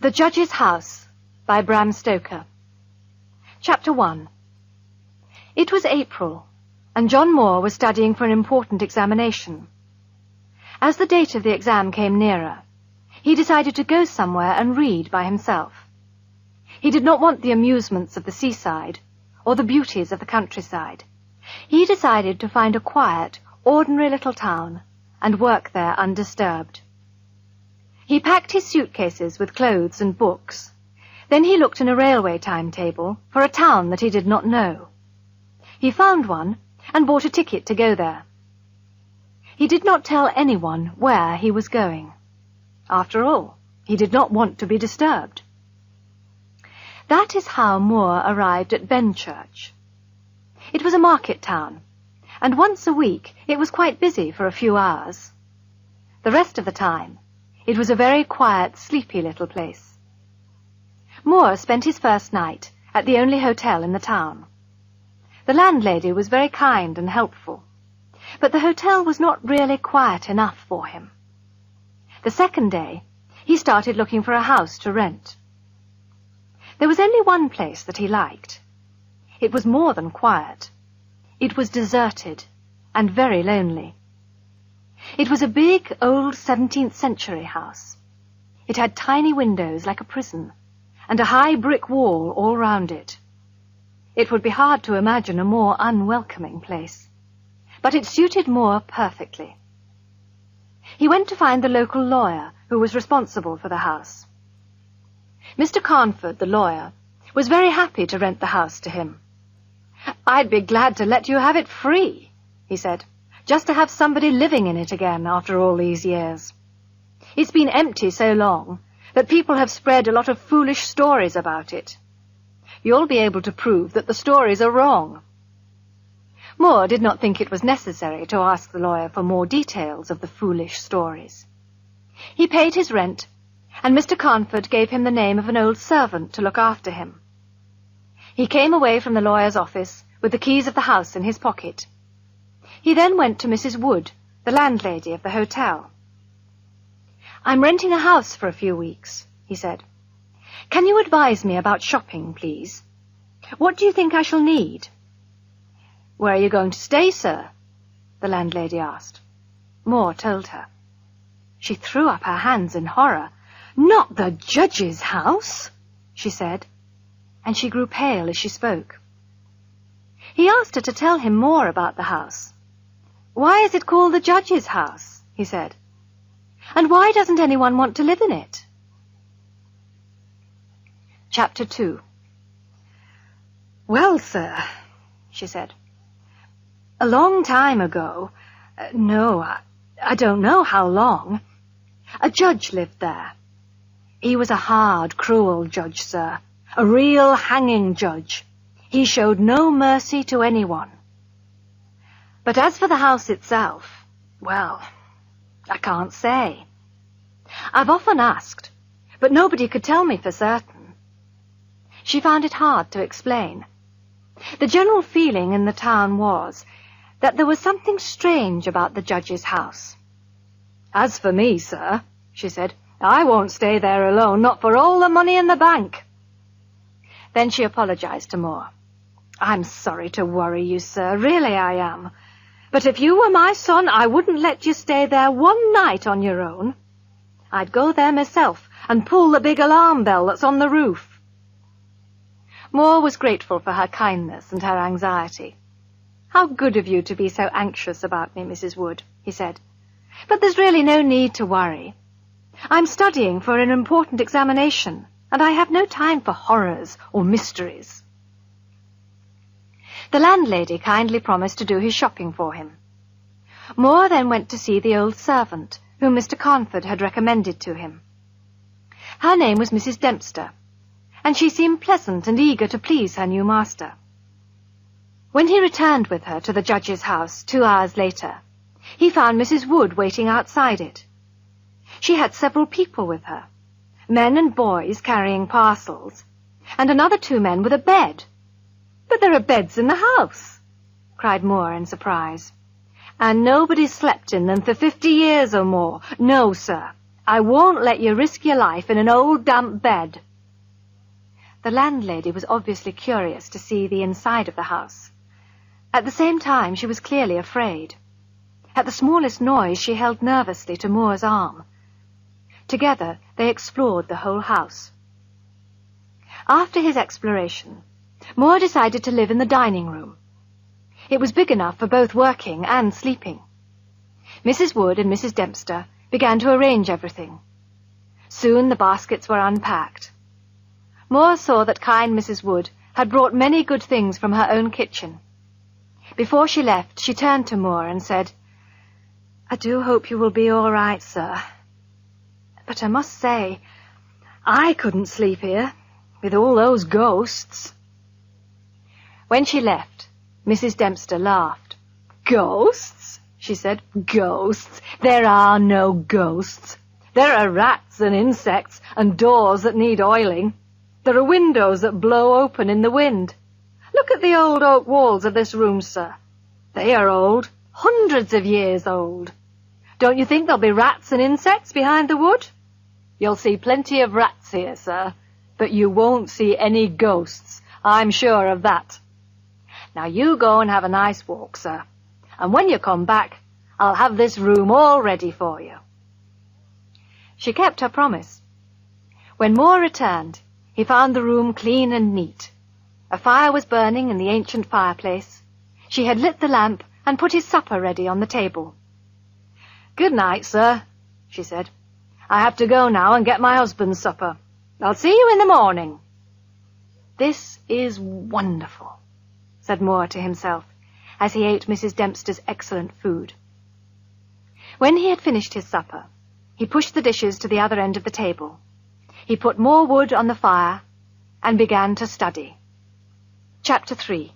The Judge's House by Bram Stoker. Chapter 1. It was April, and John Moore was studying for an important examination. As the date of the exam came nearer, he decided to go somewhere and read by himself. He did not want the amusements of the seaside or the beauties of the countryside. He decided to find a quiet, ordinary little town and work there undisturbed. He packed his suitcases with clothes and books. Then he looked in a railway timetable for a town that he did not know. He found one and bought a ticket to go there. He did not tell anyone where he was going. After all, he did not want to be disturbed. That is how Moore arrived at Benchurch. It was a market town, and once a week it was quite busy for a few hours. The rest of the time, it was a very quiet, sleepy little place. Moore spent his first night at the only hotel in the town. The landlady was very kind and helpful, but the hotel was not really quiet enough for him. The second day, he started looking for a house to rent. There was only one place that he liked. It was more than quiet. It was deserted and very lonely. It was a big, old 17th century house. It had tiny windows like a prison, and a high brick wall all round it. It would be hard to imagine a more unwelcoming place, but it suited Moore perfectly. He went to find the local lawyer who was responsible for the house. Mr. Carnford, the lawyer, was very happy to rent the house to him. "I'd be glad to let you have it free," he said, "just to have somebody living in it again after all these years. It's been empty so long that people have spread a lot of foolish stories about it. You'll be able to prove that the stories are wrong." Moore did not think it was necessary to ask the lawyer for more details of the foolish stories. He paid his rent, and Mr. Carnford gave him the name of an old servant to look after him. He came away from the lawyer's office with the keys of the house in his pocket. He then went to Mrs. Wood, the landlady of the hotel. "I'm renting a house for a few weeks," he said. "Can you advise me about shopping, please? What do you think I shall need?" "Where are you going to stay, sir?" the landlady asked. Moore told her. She threw up her hands in horror. "Not the Judge's house?" she said, and she grew pale as she spoke. He asked her to tell him more about the house. "Why is it called the Judge's house?" he said. "And why doesn't anyone want to live in it?" Chapter 2. "Well, sir," she said, "a long time ago, I don't know how long, a judge lived there. He was a hard, cruel judge, sir, a real hanging judge. He showed no mercy to anyone. But as for the house itself, well, I can't say. I've often asked, but nobody could tell me for certain." She found it hard to explain. The general feeling in the town was that there was something strange about the judge's house. "As for me, sir," she said, "I won't stay there alone, not for all the money in the bank." Then she apologized to Moore. "I'm sorry to worry you, sir, really I am. But if you were my son, I wouldn't let you stay there one night on your own. I'd go there myself and pull the big alarm bell that's on the roof." Moore was grateful for her kindness and her anxiety. "How good of you to be so anxious about me, Mrs. Wood," he said. "But there's really no need to worry. I'm studying for an important examination, and I have no time for horrors or mysteries." The landlady kindly promised to do his shopping for him. Moore then went to see the old servant, whom Mr. Carnford had recommended to him. Her name was Mrs. Dempster, and she seemed pleasant and eager to please her new master. When he returned with her to the judge's house 2 hours later, he found Mrs. Wood waiting outside it. She had several people with her, men and boys carrying parcels, and another 2 men with a bed. "But there are beds in the house," cried Moore in surprise. "And nobody slept in them for 50 years or more. No, sir, I won't let you risk your life in an old damp bed." The landlady was obviously curious to see the inside of the house. At the same time, she was clearly afraid. At the smallest noise, she held nervously to Moore's arm. Together, they explored the whole house. After his exploration, Moore decided to live in the dining room. It was big enough for both working and sleeping. Mrs. Wood and Mrs. Dempster began to arrange everything. Soon the baskets were unpacked. Moore saw that kind Mrs. Wood had brought many good things from her own kitchen. Before she left, she turned to Moore and said, "I do hope you will be all right, sir. But I must say, I couldn't sleep here with all those ghosts." When she left, Mrs. Dempster laughed. "Ghosts?" she said. "Ghosts? There are no ghosts. There are rats and insects and doors that need oiling. There are windows that blow open in the wind. Look at the old oak walls of this room, sir. They are old, hundreds of years old. Don't you think there'll be rats and insects behind the wood? You'll see plenty of rats here, sir, but you won't see any ghosts. I'm sure of that. Now you go and have a nice walk, sir, and when you come back, I'll have this room all ready for you." She kept her promise. When Moore returned, he found the room clean and neat. A fire was burning in the ancient fireplace. She had lit the lamp and put his supper ready on the table. "Good night, sir," she said. "I have to go now and get my husband's supper. I'll see you in the morning." "This is wonderful," said Moore to himself, as he ate Mrs. Dempster's excellent food. When he had finished his supper, he pushed the dishes to the other end of the table. He put more wood on the fire and began to study. Chapter 3.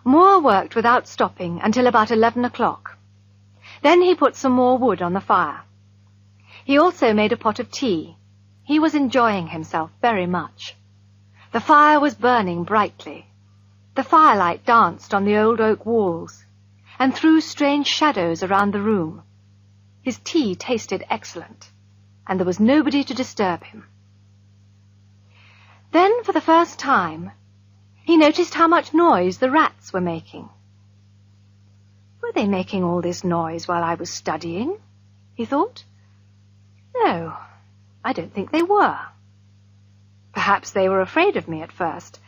Moore worked without stopping until about 11 o'clock. Then he put some more wood on the fire. He also made a pot of tea. He was enjoying himself very much. The fire was burning brightly. The firelight danced on the old oak walls and threw strange shadows around the room. His tea tasted excellent, and there was nobody to disturb him. Then, for the first time, he noticed how much noise the rats were making. Were they making all this noise while I was studying? He thought. No, I don't think they were. Perhaps they were afraid of me at first.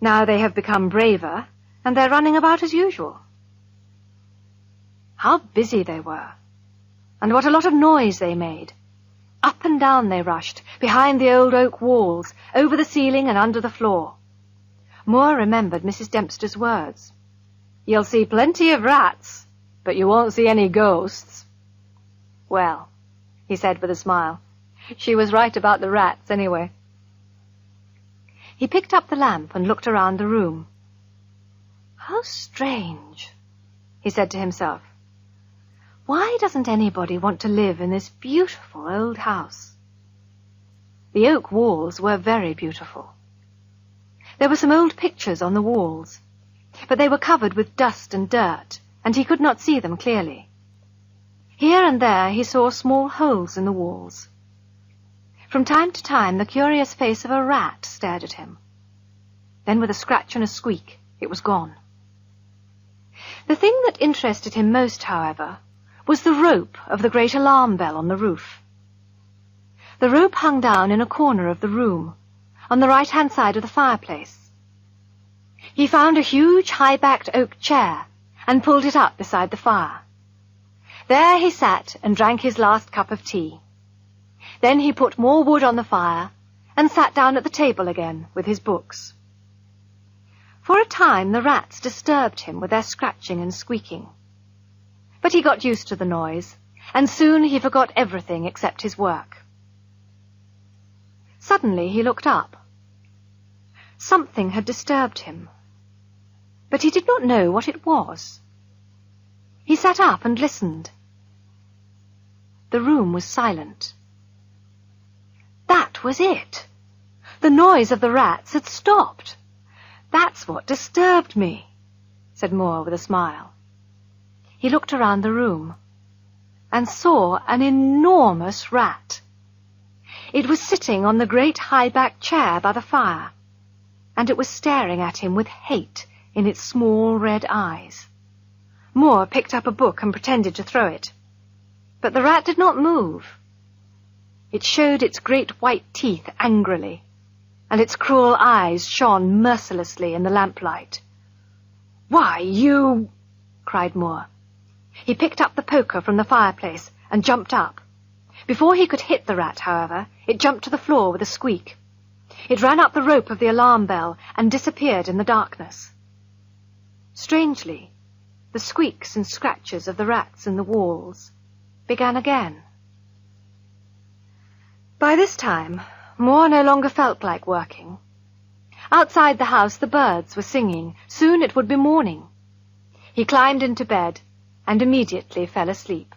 Now they have become braver, and they're running about as usual. How busy they were, and what a lot of noise they made. Up and down they rushed, behind the old oak walls, over the ceiling and under the floor. Moore remembered Mrs. Dempster's words. "You'll see plenty of rats, but you won't see any ghosts." "Well," he said with a smile, "she was right about the rats anyway." He picked up the lamp and looked around the room. "How strange," he said to himself. "Why doesn't anybody want to live in this beautiful old house?" The oak walls were very beautiful. There were some old pictures on the walls, but they were covered with dust and dirt, and he could not see them clearly. Here and there he saw small holes in the walls. From time to time the curious face of a rat stared at him. Then with a scratch and a squeak, it was gone. The thing that interested him most, however, was the rope of the great alarm bell on the roof. The rope hung down in a corner of the room, on the right-hand side of the fireplace. He found a huge high-backed oak chair and pulled it up beside the fire. There he sat and drank his last cup of tea. Then he put more wood on the fire and sat down at the table again with his books. For a time the rats disturbed him with their scratching and squeaking. But he got used to the noise, and soon he forgot everything except his work. Suddenly he looked up. Something had disturbed him, but he did not know what it was. He sat up and listened. The room was silent. That was it. The noise of the rats had stopped. "That's what disturbed me," said Moore with a smile. He looked around the room. and saw an enormous rat. It was sitting on the great high-backed chair by the fire, and it was staring at him with hate in its small red eyes. Moore picked up a book and pretended to throw it. But the rat did not move. It showed its great white teeth angrily, and its cruel eyes shone mercilessly in the lamplight. "Why, you—" cried Moore. He picked up the poker from the fireplace and jumped up. Before he could hit the rat, however, it jumped to the floor with a squeak. It ran up the rope of the alarm bell and disappeared in the darkness. Strangely, the squeaks and scratches of the rats in the walls began again. By this time, Moore no longer felt like working. Outside the house the birds were singing. Soon it would be morning. He climbed into bed and immediately fell asleep.